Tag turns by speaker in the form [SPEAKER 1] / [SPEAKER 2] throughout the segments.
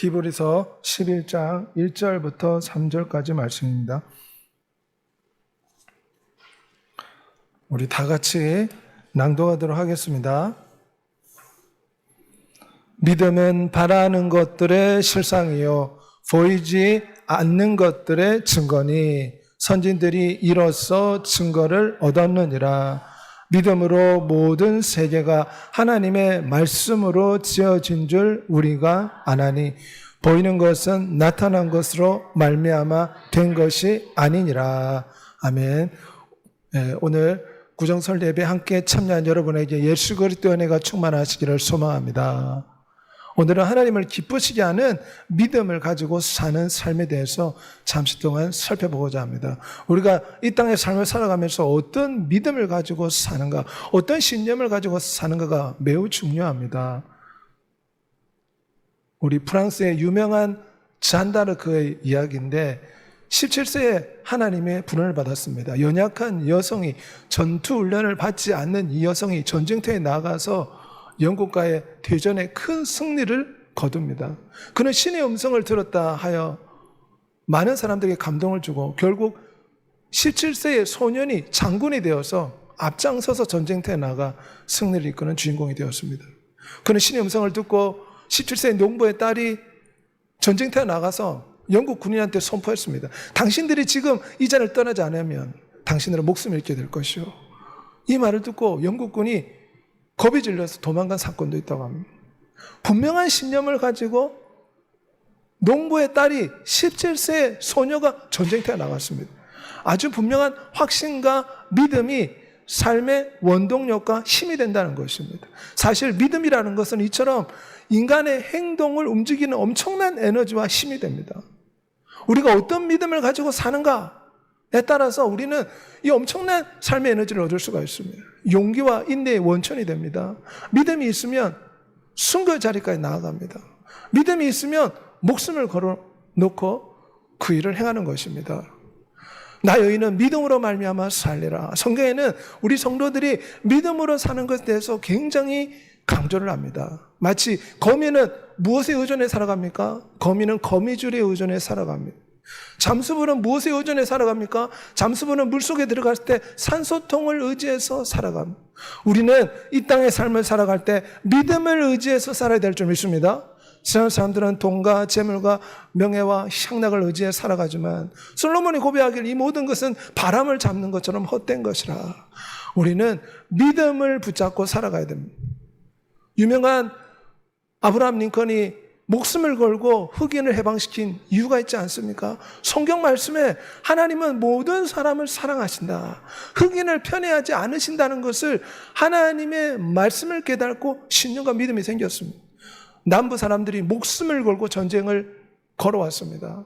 [SPEAKER 1] 히브리서 11장 1절부터 3절까지 말씀입니다. 우리 다 같이 낭독하도록 하겠습니다. 믿음은 바라는 것들의 실상이요 보이지 않는 것들의 증거니 선진들이 이로써 증거를 얻었느니라. 믿음으로 모든 세계가 하나님의 말씀으로 지어진 줄 우리가 아나니 보이는 것은 나타난 것으로 말미암아 된 것이 아니니라. 아멘. 오늘 구정설 예배 함께 참여한 여러분에게 예수 그리스도의 은혜가 충만하시기를 소망합니다. 오늘은 하나님을 기쁘시게 하는 믿음을 가지고 사는 삶에 대해서 잠시 동안 살펴보고자 합니다. 우리가 이 땅의 삶을 살아가면서 어떤 믿음을 가지고 사는가, 어떤 신념을 가지고 사는가가 매우 중요합니다. 우리 프랑스의 유명한 잔다르크의 이야기인데 17세에 하나님의 분을 받았습니다. 연약한 여성이 전투 훈련을 받지 않는 이 여성이 전쟁터에 나가서 영국과의 대전에 큰 승리를 거둡니다. 그는 신의 음성을 들었다 하여 많은 사람들에게 감동을 주고 결국 17세의 소년이 장군이 되어서 앞장서서 전쟁터에 나가 승리를 이끄는 주인공이 되었습니다. 그는 신의 음성을 듣고 17세의 농부의 딸이 전쟁터에 나가서 영국 군인한테 선포했습니다. 당신들이 지금 이 자리를 떠나지 않으면 당신들은 목숨을 잃게 될 것이요. 이 말을 듣고 영국군이 겁이 질려서 도망간 사건도 있다고 합니다. 분명한 신념을 가지고 농부의 딸이 17세의 소녀가 전쟁터에 나갔습니다. 아주 분명한 확신과 믿음이 삶의 원동력과 힘이 된다는 것입니다. 사실 믿음이라는 것은 이처럼 인간의 행동을 움직이는 엄청난 에너지와 힘이 됩니다. 우리가 어떤 믿음을 가지고 사는가에 따라서 우리는 이 엄청난 삶의 에너지를 얻을 수가 있습니다. 용기와 인내의 원천이 됩니다. 믿음이 있으면 순교 자리까지 나아갑니다. 믿음이 있으면 목숨을 걸어놓고 그 일을 행하는 것입니다. 나 여인은 믿음으로 말미암아 살리라. 성경에는 우리 성도들이 믿음으로 사는 것에 대해서 굉장히 강조를 합니다. 마치 거미는 무엇에 의존해 살아갑니까? 거미는 거미줄에 의존해 살아갑니다. 잠수부는 무엇에 의존해 살아갑니까? 잠수부는 물속에 들어갔을 때 산소통을 의지해서 살아갑니다. 우리는 이 땅의 삶을 살아갈 때 믿음을 의지해서 살아야 될 줄 믿습니다. 세상 사람들은 돈과 재물과 명예와 향락을 의지해 살아가지만 솔로몬이 고백하길 이 모든 것은 바람을 잡는 것처럼 헛된 것이라. 우리는 믿음을 붙잡고 살아가야 됩니다. 유명한 아브라함 링컨이 목숨을 걸고 흑인을 해방시킨 이유가 있지 않습니까? 성경 말씀에 하나님은 모든 사람을 사랑하신다. 흑인을 편애하지 않으신다는 것을 하나님의 말씀을 깨닫고 신념과 믿음이 생겼습니다. 남부 사람들이 목숨을 걸고 전쟁을 걸어왔습니다.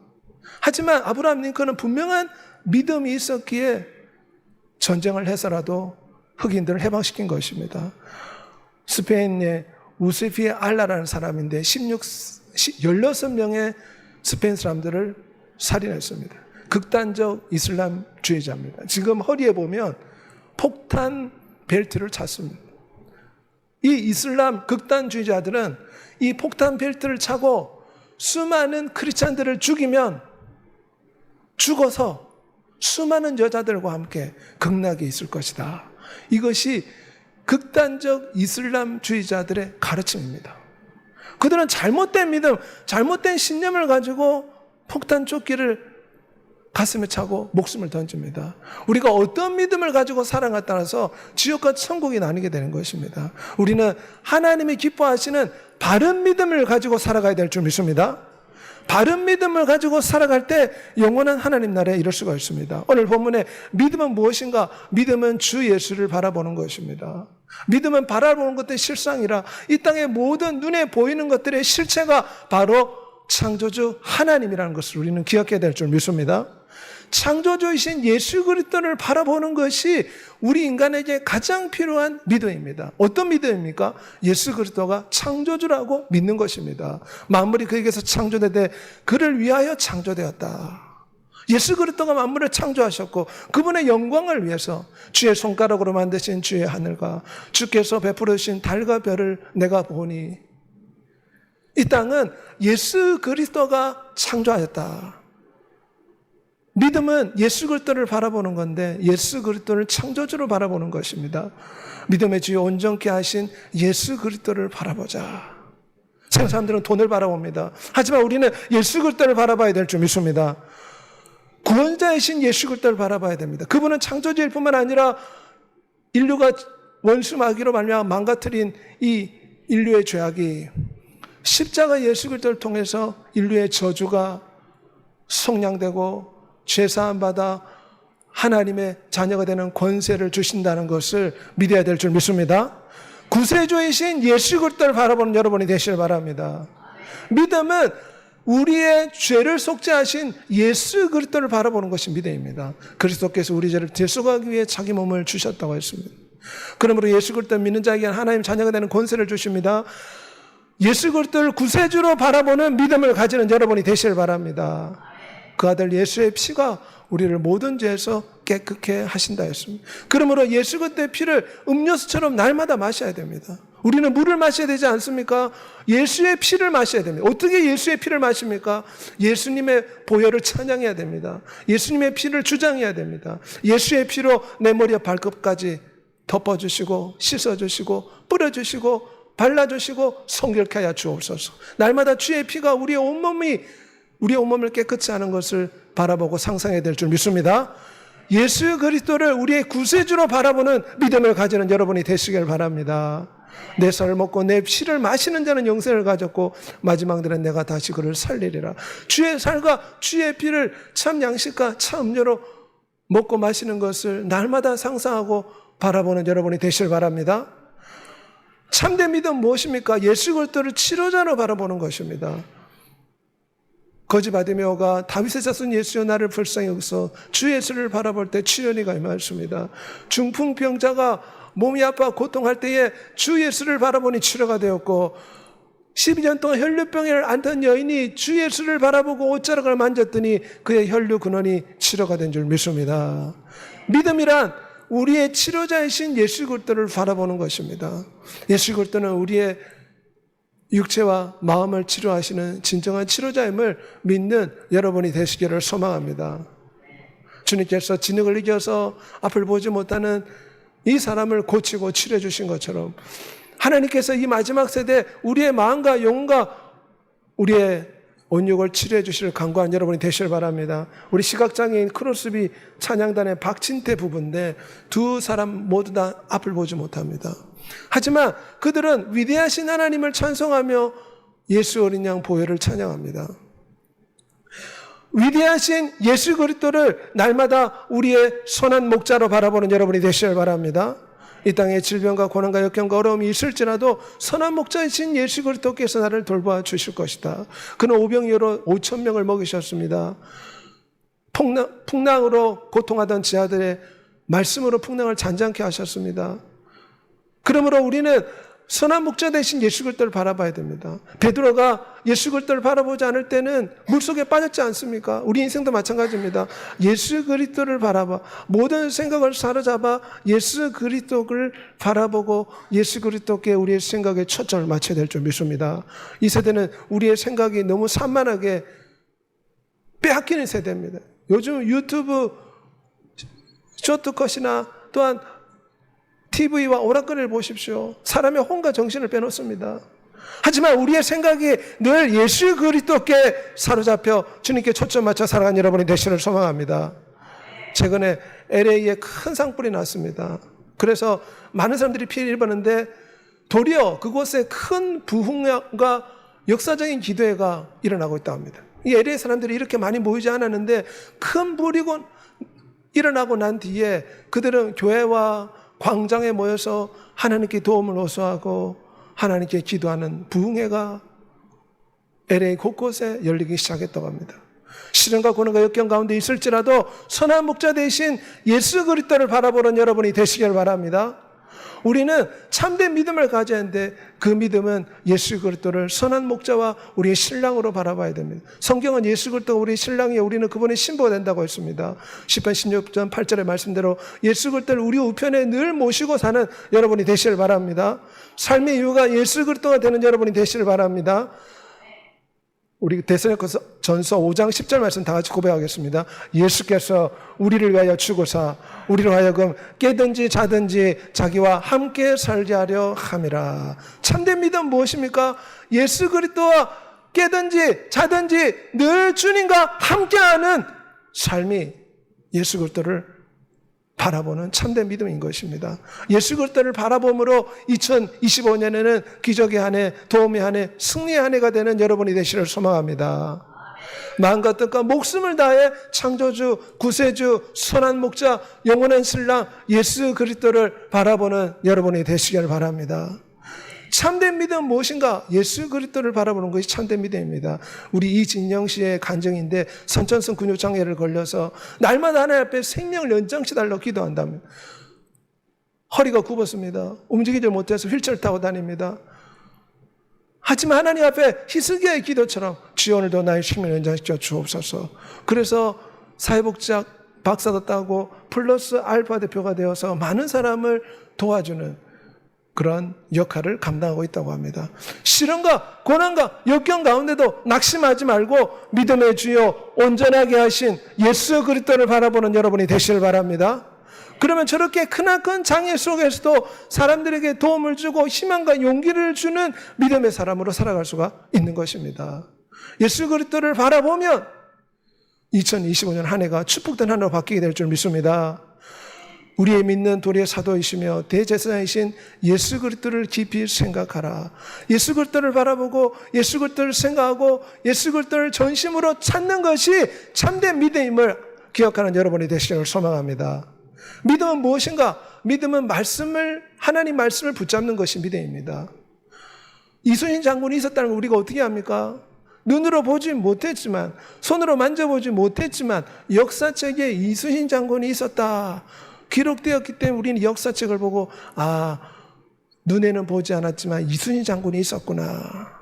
[SPEAKER 1] 하지만 아브라함 링컨은 분명한 믿음이 있었기에 전쟁을 해서라도 흑인들을 해방시킨 것입니다. 스페인의 우세피에 알라라는 사람인데 16명의 스페인 사람들을 살인했습니다. 극단적 이슬람주의자입니다. 지금 허리에 보면 폭탄 벨트를 찼습니다. 이 이슬람 극단주의자들은 이 폭탄 벨트를 차고 수많은 크리스찬들을 죽이면 죽어서 수많은 여자들과 함께 극락에 있을 것이다. 이것이 극단적 이슬람주의자들의 가르침입니다. 그들은 잘못된 믿음, 잘못된 신념을 가지고 폭탄 조끼를 가슴에 차고 목숨을 던집니다. 우리가 어떤 믿음을 가지고 살아가에 따라서 지옥과 천국이 나뉘게 되는 것입니다. 우리는 하나님이 기뻐하시는 바른 믿음을 가지고 살아가야 될 줄 믿습니다. 바른 믿음을 가지고 살아갈 때 영원한 하나님 나라에 이룰 수가 있습니다. 오늘 본문에 믿음은 무엇인가? 믿음은 주 예수를 바라보는 것입니다. 믿음은 바라보는 것들의 실상이라 이 땅의 모든 눈에 보이는 것들의 실체가 바로 창조주 하나님이라는 것을 우리는 기억해야 될 줄 믿습니다. 창조주이신 예수 그리스도를 바라보는 것이 우리 인간에게 가장 필요한 믿음입니다. 어떤 믿음입니까? 예수 그리스도가 창조주라고 믿는 것입니다. 만물이 그에게서 창조되되 그를 위하여 창조되었다. 예수 그리스도가 만물을 창조하셨고 그분의 영광을 위해서 주의 손가락으로 만드신 주의 하늘과 주께서 베풀어 주신 달과 별을 내가 보니 이 땅은 예수 그리스도가 창조하였다. 믿음은 예수 그리스도를 바라보는 건데 예수 그리스도를 창조주로 바라보는 것입니다. 믿음의 주요 온전케 하신 예수 그리스도를 바라보자. 세상 사람들은 돈을 바라봅니다. 하지만 우리는 예수 그리스도를 바라봐야 될 줄 믿습니다. 구원자이신 예수 그리스도를 바라봐야 됩니다. 그분은 창조주일 뿐만 아니라 인류가 원수 마귀로 말미암아 망가뜨린 이 인류의 죄악이 십자가 예수 그리스도를 통해서 인류의 저주가 속량되고 죄사함 받아 하나님의 자녀가 되는 권세를 주신다는 것을 믿어야 될 줄 믿습니다. 구세주이신 예수 그리스도를 바라보는 여러분이 되시길 바랍니다. 믿음은 우리의 죄를 속죄하신 예수 그리스도를 바라보는 것이 믿음입니다. 그리스도께서 우리 죄를 대속하기 위해 자기 몸을 주셨다고 했습니다. 그러므로 예수 그리스도를 믿는 자에게 하나님 자녀가 되는 권세를 주십니다. 예수 그리스도를 구세주로 바라보는 믿음을 가지는 여러분이 되시길 바랍니다. 그 아들 예수의 피가 우리를 모든 죄에서 깨끗게 하신다 했습니다. 그러므로 예수 그리스도의 피를 음료수처럼 날마다 마셔야 됩니다. 우리는 물을 마셔야 되지 않습니까? 예수의 피를 마셔야 됩니다. 어떻게 예수의 피를 마십니까? 예수님의 보혈을 찬양해야 됩니다. 예수님의 피를 주장해야 됩니다. 예수의 피로 내 머리와 발끝까지 덮어주시고 씻어주시고 뿌려주시고 발라주시고 성결케 하여 주옵소서. 날마다 주의 피가 우리의 온몸을 깨끗이 하는 것을 바라보고 상상해야 될 줄 믿습니다. 예수 그리스도를 우리의 구세주로 바라보는 믿음을 가지는 여러분이 되시길 바랍니다. 내 살을 먹고 내 피를 마시는 자는 영생을 가졌고 마지막 날에 내가 다시 그를 살리리라. 주의 살과 주의 피를 참 양식과 참 음료로 먹고 마시는 것을 날마다 상상하고 바라보는 여러분이 되시길 바랍니다. 참된 믿음은 무엇입니까? 예수 그리스도를 치료자로 바라보는 것입니다. 거지 바디메오가 다윗의 자손 예수여 나를 불쌍히 여기서 주 예수를 바라볼 때 치료니가 임하였습니다. 중풍병자가 몸이 아파 고통할 때에 주 예수를 바라보니 치료가 되었고 12년 동안 혈류병을 앓던 여인이 주 예수를 바라보고 옷자락을 만졌더니 그의 혈류 근원이 치료가 된 줄 믿습니다. 믿음이란 우리의 치료자이신 예수 그리스도를 바라보는 것입니다. 예수 그리스도는 우리의 육체와 마음을 치료하시는 진정한 치료자임을 믿는 여러분이 되시기를 소망합니다. 주님께서 진흙을 이겨서 앞을 보지 못하는 이 사람을 고치고 치료해 주신 것처럼 하나님께서 이 마지막 세대 우리의 마음과 영혼과 우리의 온육을 치료해 주실 간구한 여러분이 되시길 바랍니다. 우리 시각장애인 크로스비 찬양단의 박진태 부부인데 두 사람 모두 다 앞을 보지 못합니다. 하지만 그들은 위대하신 하나님을 찬송하며 예수 어린 양 보혈을 찬양합니다. 위대하신 예수 그리스도를 날마다 우리의 선한 목자로 바라보는 여러분이 되시길 바랍니다. 이 땅에 질병과 고난과 역경과 어려움이 있을지라도 선한 목자이신 예수 그리스도께서 나를 돌봐 주실 것이다. 그는 오병이어로 5,000명을 먹이셨습니다. 풍랑으로 고통하던 지하들의 말씀으로 풍랑을 잔잔케 하셨습니다. 그러므로 우리는 선한 목자 대신 예수 그리스도를 바라봐야 됩니다. 베드로가 예수 그리스도를 바라보지 않을 때는 물속에 빠졌지 않습니까? 우리 인생도 마찬가지입니다. 예수 그리스도를 바라봐 모든 생각을 사로잡아 예수 그리스도를 바라보고 예수 그리스도께 우리의 생각에 초점을 맞춰야 될 줄 믿습니다. 이 세대는 우리의 생각이 너무 산만하게 빼앗기는 세대입니다. 요즘 유튜브 쇼트컷이나 또한 TV와 오락관을 보십시오. 사람의 혼과 정신을 빼놓습니다. 하지만 우리의 생각이 늘 예수 그리스도께 사로잡혀 주님께 초점 맞춰 살아가는 여러분이 되시기를 소망합니다. 최근에 LA에 큰 산불이 났습니다. 그래서 많은 사람들이 피해를 입었는데 도리어 그곳에 큰 부흥과 역사적인 기도회가 일어나고 있다고 합니다. 이 LA 사람들이 이렇게 많이 모이지 않았는데 큰 불이 일어나고 난 뒤에 그들은 교회와 광장에 모여서 하나님께 도움을 호소하고 하나님께 기도하는 부흥회가 LA 곳곳에 열리기 시작했다고 합니다. 시련과 고난과 역경 가운데 있을지라도 선한 목자 대신 예수 그리스도를 바라보는 여러분이 되시길 바랍니다. 우리는 참된 믿음을 가져야 하는데 그 믿음은 예수 그리스도를 선한 목자와 우리의 신랑으로 바라봐야 됩니다. 성경은 예수 그리스도가 우리의 신랑이요 우리는 그분의 신부가 된다고 했습니다. 시편 16편 8절의 말씀대로 예수 그리스도를 우리 우편에 늘 모시고 사는 여러분이 되시길 바랍니다. 삶의 이유가 예수 그리스도가 되는 여러분이 되시길 바랍니다. 우리 데살로니가서 전서 5장 10절 말씀 다 같이 고백하겠습니다. 예수께서 우리를 위하여 죽으사 우리로 하여금 깨든지 자든지 자기와 함께 살게 하려 함이라. 참된 믿음 무엇입니까? 예수 그리스도와 깨든지 자든지 늘 주님과 함께하는 삶이 예수 그리스도를 바라보는 참된 믿음인 것입니다. 예수 그리스도를 바라봄으로 2025년에는 기적의 한 해, 도움의 한 해, 승리의 한 해가 되는 여러분이 되시를 소망합니다. 마음과 뜻과 목숨을 다해 창조주, 구세주, 선한 목자, 영원한 신랑 예수 그리스도를 바라보는 여러분이 되시길 바랍니다. 참된 믿음은 무엇인가? 예수 그리스도를 바라보는 것이 참된 믿음입니다. 우리 이진영 씨의 간증인데 선천성 근육장애를 걸려서 날마다 하나님 앞에 생명을 연장시달라고 기도한다면 허리가 굽었습니다. 움직이지 못해서 휠체어를 타고 다닙니다. 하지만 하나님 앞에 희스기야의 기도처럼 주여 오늘도 나의 생명을 연장시켜 주옵소서. 그래서 사회복지학 박사도 따고 플러스 알파 대표가 되어서 많은 사람을 도와주는 그런 역할을 감당하고 있다고 합니다. 시련과 고난과 역경 가운데도 낙심하지 말고 믿음의 주여 온전하게 하신 예수 그리스도를 바라보는 여러분이 되시길 바랍니다. 그러면 저렇게 크나큰 장애 속에서도 사람들에게 도움을 주고 희망과 용기를 주는 믿음의 사람으로 살아갈 수가 있는 것입니다. 예수 그리스도를 바라보면 2025년 한 해가 축복된 한 해로 바뀌게 될 줄 믿습니다. 우리의 믿는 도리의 사도이시며 대제사장이신 예수 그리스도를 깊이 생각하라. 예수 그리스도를 바라보고 예수 그리스도를 생각하고 예수 그리스도를 전심으로 찾는 것이 참된 믿음임을 기억하는 여러분이 되시기를 소망합니다. 믿음은 무엇인가? 믿음은 하나님 말씀을 붙잡는 것이 믿음입니다. 이순신 장군이 있었다는 걸 우리가 어떻게 합니까? 눈으로 보지 못했지만, 손으로 만져보지 못했지만 역사책에 이순신 장군이 있었다 기록되었기 때문에 우리는 역사책을 보고 눈에는 보지 않았지만 이순신 장군이 있었구나.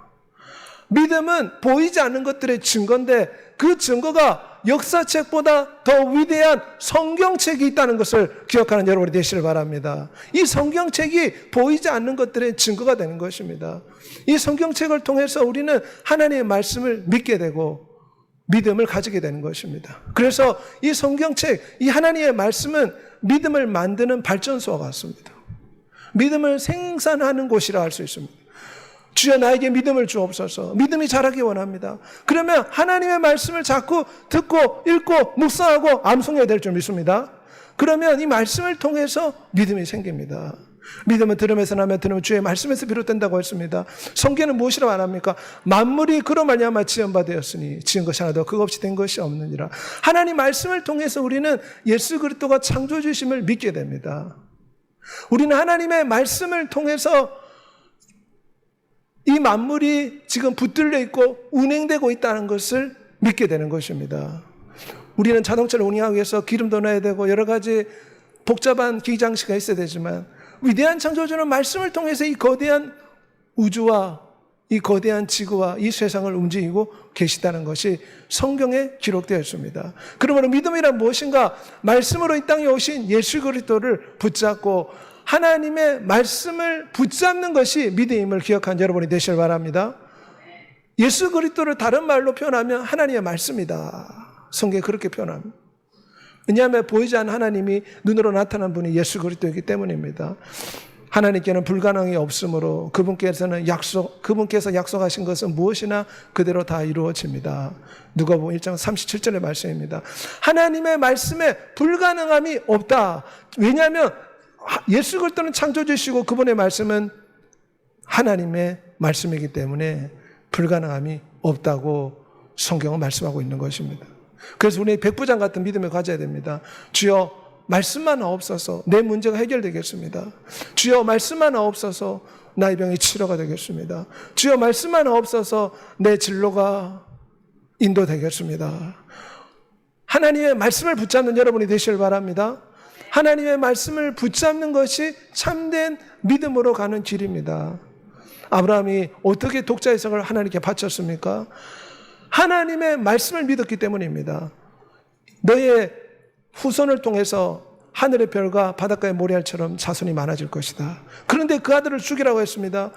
[SPEAKER 1] 믿음은 보이지 않는 것들의 증거인데 그 증거가 역사책보다 더 위대한 성경책이 있다는 것을 기억하는 여러분이 되시길 바랍니다. 이 성경책이 보이지 않는 것들의 증거가 되는 것입니다. 이 성경책을 통해서 우리는 하나님의 말씀을 믿게 되고 믿음을 가지게 되는 것입니다. 그래서 이 성경책, 이 하나님의 말씀은 믿음을 만드는 발전소와 같습니다. 믿음을 생산하는 곳이라 할 수 있습니다. 주여 나에게 믿음을 주옵소서. 믿음이 자라기 원합니다. 그러면 하나님의 말씀을 자꾸 듣고 읽고 묵상하고 암송해야 될 줄 믿습니다. 그러면 이 말씀을 통해서 믿음이 생깁니다. 믿음은 들음에서 나며 들음은 주의 말씀에서 비롯된다고 했습니다. 성경은 무엇이라고 안 합니까? 만물이 그로 말미암아 지은 바 되었으니 지은 것이 하나도 그거 없이 된 것이 없느니라. 하나님 말씀을 통해서 우리는 예수 그리스도가 창조주심을 믿게 됩니다. 우리는 하나님의 말씀을 통해서 이 만물이 지금 붙들려 있고 운행되고 있다는 것을 믿게 되는 것입니다. 우리는 자동차를 운행하기 위해서 기름도 넣어야 되고 여러 가지 복잡한 기기 장치가 있어야 되지만 위대한 창조주는 말씀을 통해서 이 거대한 우주와 이 거대한 지구와 이 세상을 움직이고 계시다는 것이 성경에 기록되어 있습니다. 그러므로 믿음이란 무엇인가? 말씀으로 이 땅에 오신 예수 그리스도를 붙잡고 하나님의 말씀을 붙잡는 것이 믿음임을 기억한 여러분이 되시길 바랍니다. 예수 그리스도를 다른 말로 표현하면 하나님의 말씀이다. 성경에 그렇게 표현합니다. 왜냐하면 보이지 않는 하나님이 눈으로 나타난 분이 예수 그리스도이기 때문입니다. 하나님께는 불가능이 없으므로 그분께서 약속하신 것은 무엇이나 그대로 다 이루어집니다. 누가복음 1장 37절의 말씀입니다. 하나님의 말씀에 불가능함이 없다. 왜냐하면 예수 그리스도는 창조주시고 그분의 말씀은 하나님의 말씀이기 때문에 불가능함이 없다고 성경은 말씀하고 있는 것입니다. 그래서 우리 백부장 같은 믿음을 가져야 됩니다. 주여 말씀만 없어서 내 문제가 해결되겠습니다. 주여 말씀만 없어서 나의 병이 치료가 되겠습니다. 주여 말씀만 없어서 내 진로가 인도되겠습니다. 하나님의 말씀을 붙잡는 여러분이 되시길 바랍니다. 하나님의 말씀을 붙잡는 것이 참된 믿음으로 가는 길입니다. 아브라함이 어떻게 독자의 성을 하나님께 바쳤습니까? 하나님의 말씀을 믿었기 때문입니다. 너의 후손을 통해서 하늘의 별과 바닷가의 모래알처럼 자손이 많아질 것이다. 그런데 그 아들을 죽이라고 했습니다.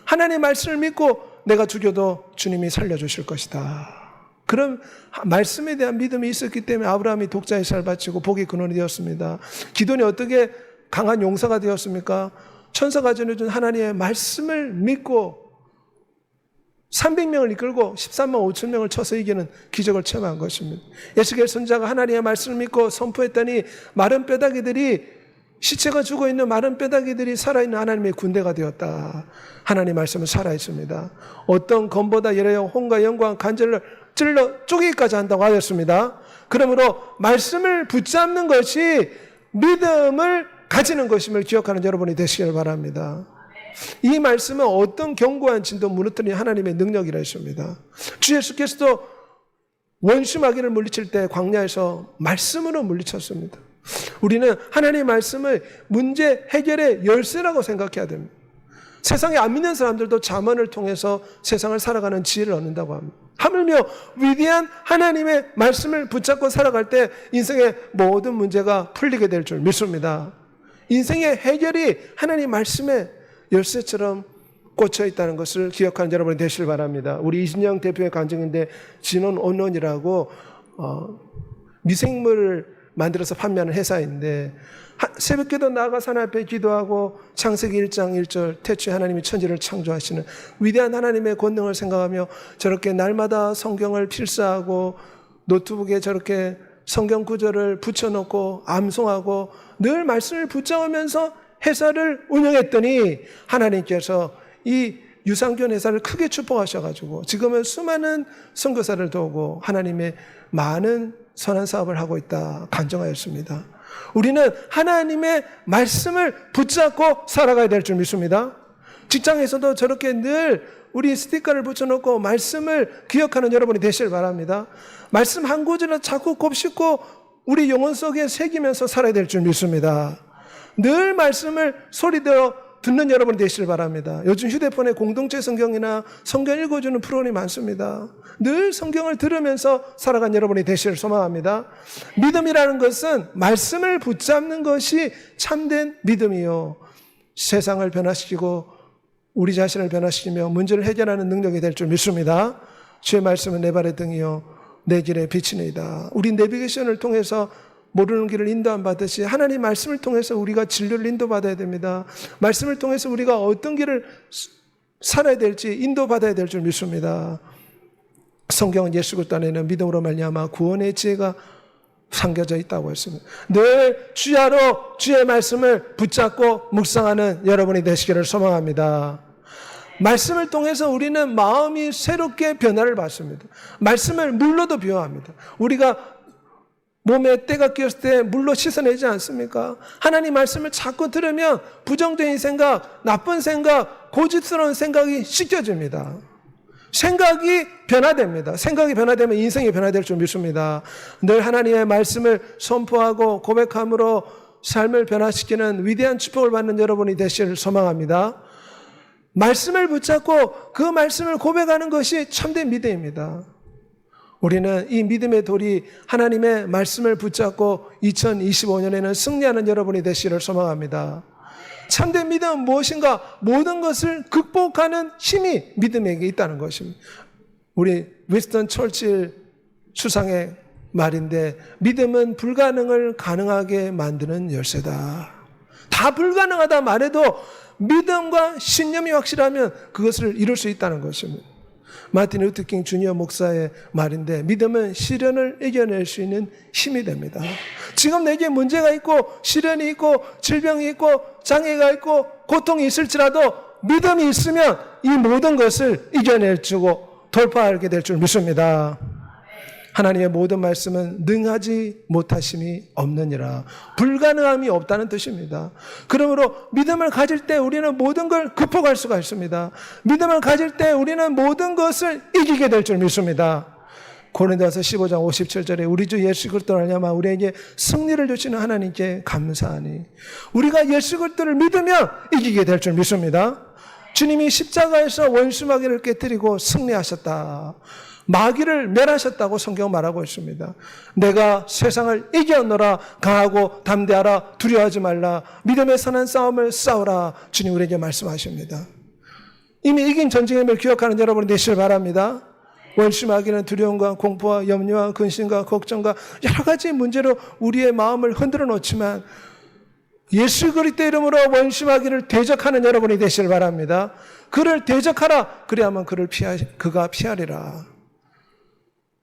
[SPEAKER 1] 하나님의 말씀을 믿고 내가 죽여도 주님이 살려주실 것이다. 그런 말씀에 대한 믿음이 있었기 때문에 아브라함이 독자의 살 바치고 복의 근원이 되었습니다. 기돈이 어떻게 강한 용사가 되었습니까? 천사가 전해준 하나님의 말씀을 믿고 300명을 이끌고 13만 5천 명을 쳐서 이기는 기적을 체험한 것입니다. 에스겔 선지자가 하나님의 말씀을 믿고 선포했더니 마른 뼈다귀들이, 시체가 죽어있는 마른 뼈다귀들이 살아있는 하나님의 군대가 되었다. 하나님의 말씀은 살아있습니다. 어떤 검보다 여러 혼과 영광 간절을 찔러 쪼개기까지 한다고 하였습니다. 그러므로 말씀을 붙잡는 것이 믿음을 가지는 것임을 기억하는 여러분이 되시길 바랍니다. 이 말씀은 어떤 견고한 진도 무너뜨리는 하나님의 능력이라 했습니다. 주 예수께서도 원수 마귀를 물리칠 때 광야에서 말씀으로 물리쳤습니다. 우리는 하나님의 말씀을 문제 해결의 열쇠라고 생각해야 됩니다. 세상에 안 믿는 사람들도 잠언을 통해서 세상을 살아가는 지혜를 얻는다고 합니다. 하물며 위대한 하나님의 말씀을 붙잡고 살아갈 때 인생의 모든 문제가 풀리게 될 줄 믿습니다. 인생의 해결이 하나님 말씀의 열쇠처럼 꽂혀 있다는 것을 기억하는 여러분이 되시길 바랍니다. 우리 이진영 대표의 간증인데 진원 온원이라고 미생물을 만들어서 판매하는 회사인데 새벽기도 나아가서 하나님 앞에 기도하고 창세기 1장 1절 태초에 하나님이 천지를 창조하시는 위대한 하나님의 권능을 생각하며 저렇게 날마다 성경을 필사하고 노트북에 저렇게 성경 구절을 붙여놓고 암송하고 늘 말씀을 붙잡으면서 회사를 운영했더니 하나님께서 이 유산균 회사를 크게 축복하셔가지고 지금은 수많은 선교사를 도우고 하나님의 많은 선한 사업을 하고 있다 간증하였습니다. 우리는 하나님의 말씀을 붙잡고 살아가야 될 줄 믿습니다. 직장에서도 저렇게 늘 우리 스티커를 붙여놓고 말씀을 기억하는 여러분이 되시길 바랍니다. 말씀 한 구절을 자꾸 곱씹고 우리 영혼 속에 새기면서 살아야 될 줄 믿습니다. 늘 말씀을 소리대어 듣는 여러분이 되시길 바랍니다. 요즘 휴대폰에 공동체 성경이나 성경 읽어주는 프로그램이 많습니다. 늘 성경을 들으면서 살아간 여러분이 되시길 소망합니다. 믿음이라는 것은 말씀을 붙잡는 것이 참된 믿음이요, 세상을 변화시키고 우리 자신을 변화시키며 문제를 해결하는 능력이 될 줄 믿습니다. 주의 말씀은 내 발의 등이요 내 길의 빛이니이다. 우리 내비게이션을 통해서 모르는 길을 인도함 받듯이 하나님 말씀을 통해서 우리가 진리를 인도받아야 됩니다. 말씀을 통해서 우리가 어떤 길을 살아야 될지 인도받아야 될 줄 믿습니다. 성경은 예수 그리스도 안에는 믿음으로 말미암아 구원의 지혜가 담겨져 있다고 했습니다. 늘 주야로 주의 말씀을 붙잡고 묵상하는 여러분이 되시기를 소망합니다. 말씀을 통해서 우리는 마음이 새롭게 변화를 받습니다. 말씀을 물로도 비유합니다. 우리가 몸에 때가 끼었을 때 물로 씻어내지 않습니까? 하나님 말씀을 자꾸 들으면 부정적인 생각, 나쁜 생각, 고집스러운 생각이 씻겨집니다. 생각이 변화됩니다. 생각이 변화되면 인생이 변화될 줄 믿습니다. 늘 하나님의 말씀을 선포하고 고백함으로 삶을 변화시키는 위대한 축복을 받는 여러분이 되시기를 소망합니다. 말씀을 붙잡고 그 말씀을 고백하는 것이 참된 믿음입니다. 우리는 이 믿음의 돌이 하나님의 말씀을 붙잡고 2025년에는 승리하는 여러분이 되시기를 소망합니다. 참된 믿음은 무엇인가? 모든 것을 극복하는 힘이 믿음에게 있다는 것입니다. 우리 윈스턴 처칠 수상의 말인데, 믿음은 불가능을 가능하게 만드는 열쇠다. 다 불가능하다 말해도 믿음과 신념이 확실하면 그것을 이룰 수 있다는 것입니다. 마틴 루터 킹 주니어 목사의 말인데, 믿음은 시련을 이겨낼 수 있는 힘이 됩니다. 지금 내게 문제가 있고 시련이 있고 질병이 있고 장애가 있고 고통이 있을지라도 믿음이 있으면 이 모든 것을 이겨낼 주고 돌파하게 될 줄 믿습니다. 하나님의 모든 말씀은 능하지 못하심이 없느니라. 불가능함이 없다는 뜻입니다. 그러므로 믿음을 가질 때 우리는 모든 걸 극복할 수가 있습니다. 믿음을 가질 때 우리는 모든 것을 이기게 될 줄 믿습니다. 고린도서 15장 57절에 우리 주 예수 그리스도로 말미암아 우리에게 승리를 주시는 하나님께 감사하니, 우리가 예수 그리스도를 믿으면 이기게 될 줄 믿습니다. 주님이 십자가에서 원수 마귀를 깨뜨리고 승리하셨다. 마귀를 멸하셨다고 성경 말하고 있습니다. 내가 세상을 이겨노라. 강하고 담대하라. 두려워하지 말라. 믿음의 선한 싸움을 싸우라. 주님 우리에게 말씀하십니다. 이미 이긴 전쟁임을 기억하는 여러분이 되시길 바랍니다. 원심하기는 두려움과 공포와 염려와 근심과 걱정과 여러 가지 문제로 우리의 마음을 흔들어 놓지만 예수 그리스도 이름으로 원심하기를 대적하는 여러분이 되시길 바랍니다. 그를 대적하라. 그래야만 그가 피하리라.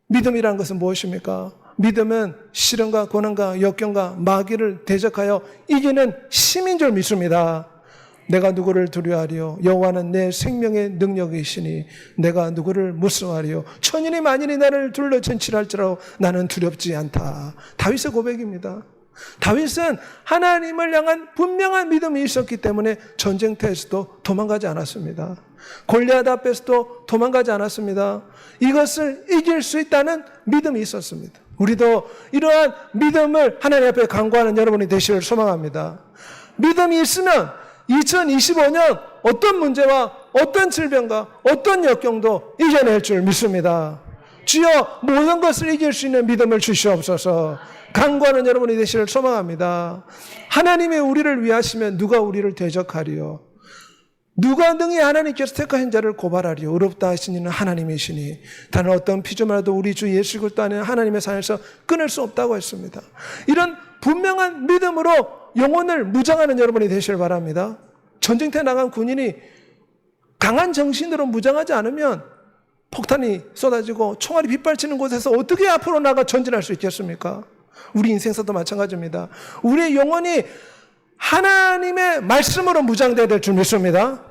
[SPEAKER 1] 믿음이란 것은 무엇입니까? 믿음은 시련과 고난과 역경과 마귀를 대적하여 이기는 힘인 줄 믿습니다. 내가 누구를 두려워하리요? 여호와는 내 생명의 능력이시니 내가 누구를 무서워하리요? 천인이 만인이 나를 둘러 전치할지라도 나는 두렵지 않다. 다윗의 고백입니다. 다윗은 하나님을 향한 분명한 믿음이 있었기 때문에 전쟁터에서도 도망가지 않았습니다. 골리앗 앞에서도 도망가지 않았습니다. 이것을 이길 수 있다는 믿음이 있었습니다. 우리도 이러한 믿음을 하나님 앞에 간구하는 여러분이 되시길 소망합니다. 믿음이 있으면 2025년 어떤 문제와 어떤 질병과 어떤 역경도 이겨낼 줄 믿습니다. 주여 모든 것을 이길 수 있는 믿음을 주시옵소서. 간구하는 여러분이 되시길 소망합니다. 하나님이 우리를 위하시면 누가 우리를 대적하리요? 누가 능히 하나님께서 택하신 자를 고발하리요? 의롭다 하신 이는 하나님이시니 다른 어떤 피조물라도 우리 주 예수 그리스도 안에 하나님의 사랑에서 끊을 수 없다고 했습니다. 이런 분명한 믿음으로 영혼을 무장하는 여러분이 되시길 바랍니다. 전쟁터에 나간 군인이 강한 정신으로 무장하지 않으면 폭탄이 쏟아지고 총알이 빗발치는 곳에서 어떻게 앞으로 나가 전진할 수 있겠습니까? 우리 인생사도 마찬가지입니다. 우리의 영혼이 하나님의 말씀으로 무장되어야 될 줄 믿습니다.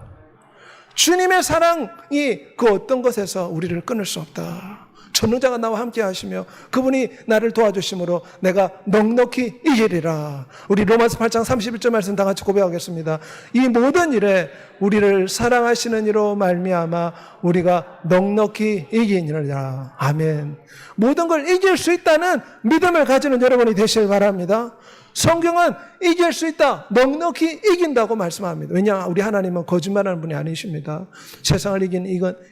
[SPEAKER 1] 주님의 사랑이 그 어떤 것에서 우리를 끊을 수 없다. 전능자가 나와 함께 하시며 그분이 나를 도와주심으로 내가 넉넉히 이기리라. 우리 로마서 8장 31절 말씀 다 같이 고백하겠습니다. 이 모든 일에 우리를 사랑하시는 이로 말미암아 우리가 넉넉히 이기니라. 아멘. 모든 걸 이길 수 있다는 믿음을 가지는 여러분이 되시길 바랍니다. 성경은 이길 수 있다, 넉넉히 이긴다고 말씀합니다. 왜냐? 우리 하나님은 거짓말하는 분이 아니십니다. 세상을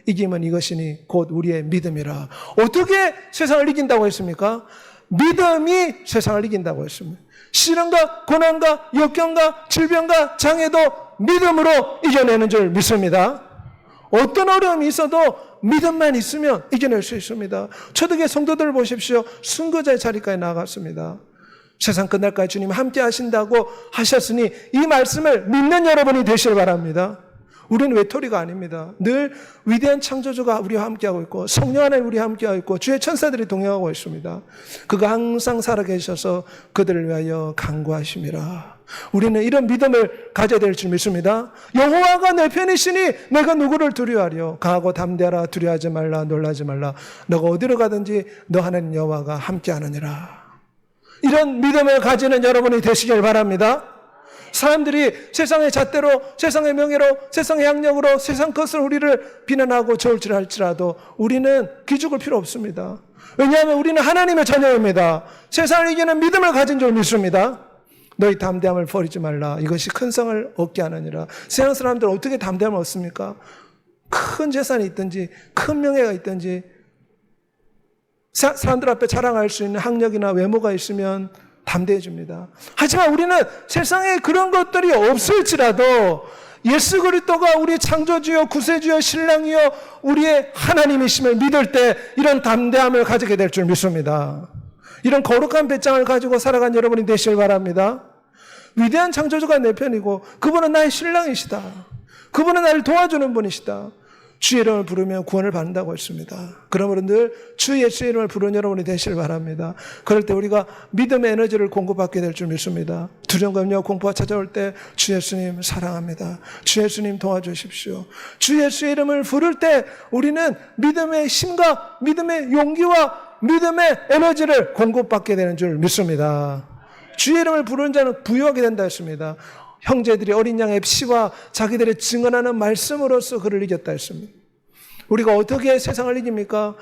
[SPEAKER 1] 이김은 이것이니 곧 우리의 믿음이라. 어떻게 세상을 이긴다고 했습니까? 믿음이 세상을 이긴다고 했습니다. 시련과 고난과 역경과 질병과 장애도 믿음으로 이겨내는 줄 믿습니다. 어떤 어려움이 있어도 믿음만 있으면 이겨낼 수 있습니다. 초대교회 성도들 보십시오. 순교자의 자리까지 나아갔습니다. 세상 끝날까지 주님 함께 하신다고 하셨으니 이 말씀을 믿는 여러분이 되시길 바랍니다. 우리는 외톨이가 아닙니다. 늘 위대한 창조주가 우리와 함께하고 있고 성령 하나님 우리와 함께하고 있고 주의 천사들이 동행하고 있습니다. 그가 항상 살아계셔서 그들을 위하여 간구하심이라. 우리는 이런 믿음을 가져야 될 줄 믿습니다. 여호와가 내 편이시니 내가 누구를 두려워하리요? 강하고 담대하라. 두려워하지 말라. 놀라지 말라. 너가 어디로 가든지 너 하나님 여호와가 함께하느니라. 이런 믿음을 가지는 여러분이 되시길 바랍니다. 사람들이 세상의 잣대로, 세상의 명예로, 세상의 양력으로 세상 것을 우리를 비난하고 저울질할지라도 우리는 기죽을 필요 없습니다. 왜냐하면 우리는 하나님의 자녀입니다. 세상을 이기는 믿음을 가진 줄 믿습니다. 너희 담대함을 버리지 말라. 이것이 큰 성을 얻게 하느니라. 세상 사람들은 어떻게 담대함을 얻습니까? 큰 재산이 있든지 큰 명예가 있든지 사람들 앞에 자랑할 수 있는 학력이나 외모가 있으면 담대해집니다. 하지만 우리는 세상에 그런 것들이 없을지라도 예수 그리스도가 우리 창조주여 구세주여 신랑이여 우리의 하나님이심을 믿을 때 이런 담대함을 가지게 될 줄 믿습니다. 이런 거룩한 배짱을 가지고 살아간 여러분이 되시길 바랍니다. 위대한 창조주가 내 편이고 그분은 나의 신랑이시다. 그분은 나를 도와주는 분이시다. 주의 이름을 부르면 구원을 받는다고 했습니다. 그러므로 늘 주 예수의 이름을 부르는 여러분이 되시길 바랍니다. 그럴 때 우리가 믿음의 에너지를 공급받게 될 줄 믿습니다. 두려움과 염려, 공포가 찾아올 때 주 예수님 사랑합니다. 주 예수님 도와주십시오. 주 예수의 이름을 부를 때 우리는 믿음의 힘과 믿음의 용기와 믿음의 에너지를 공급받게 되는 줄 믿습니다. 주의 이름을 부르는 자는 부유하게 된다 했습니다. 형제들이 어린 양의 피와 자기들의 증언하는 말씀으로써 그를 이겼다 했습니다. 우리가 어떻게 세상을 이깁니까?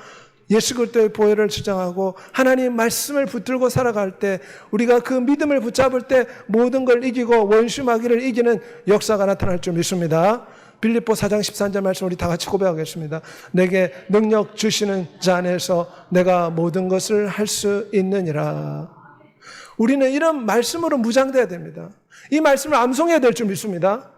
[SPEAKER 1] 예수 그리스도의 보혈을 주장하고 하나님 말씀을 붙들고 살아갈 때 우리가 그 믿음을 붙잡을 때 모든 걸 이기고 원수마귀를 이기는 역사가 나타날 줄 믿습니다. 빌립보 4장 13절 말씀 우리 다 같이 고백하겠습니다. 내게 능력 주시는 자 안에서 내가 모든 것을 할 수 있느니라. 우리는 이런 말씀으로 무장돼야 됩니다. 이 말씀을 암송해야 될 줄 믿습니다.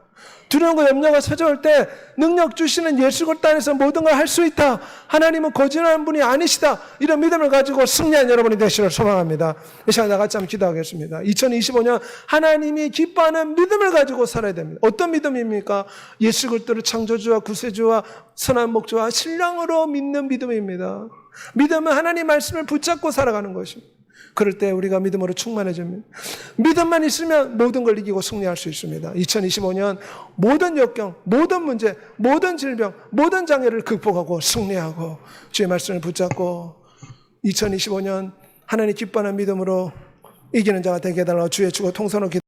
[SPEAKER 1] 두려움과 염려가 찾아올 때 능력 주시는 예수 그리스도 안에서 모든 걸 할 수 있다. 하나님은 거짓말하는 분이 아니시다. 이런 믿음을 가지고 승리한 여러분이 되시기를 소망합니다. 이 시간 다 같이 한번 기도하겠습니다. 2025년 하나님이 기뻐하는 믿음을 가지고 살아야 됩니다. 어떤 믿음입니까? 예수 그리스도를 창조주와 구세주와 선한 목자와 신랑으로 믿는 믿음입니다. 믿음은 하나님 말씀을 붙잡고 살아가는 것입니다. 그럴 때 우리가 믿음으로 충만해집니다. 믿음만 있으면 모든 걸 이기고 승리할 수 있습니다. 2025년 모든 역경, 모든 문제, 모든 질병, 모든 장애를 극복하고 승리하고 주의 말씀을 붙잡고 2025년 하나님 기뻐하는 믿음으로 이기는 자가 되게 해달라고 주의 주고 통선으로 기도합니다.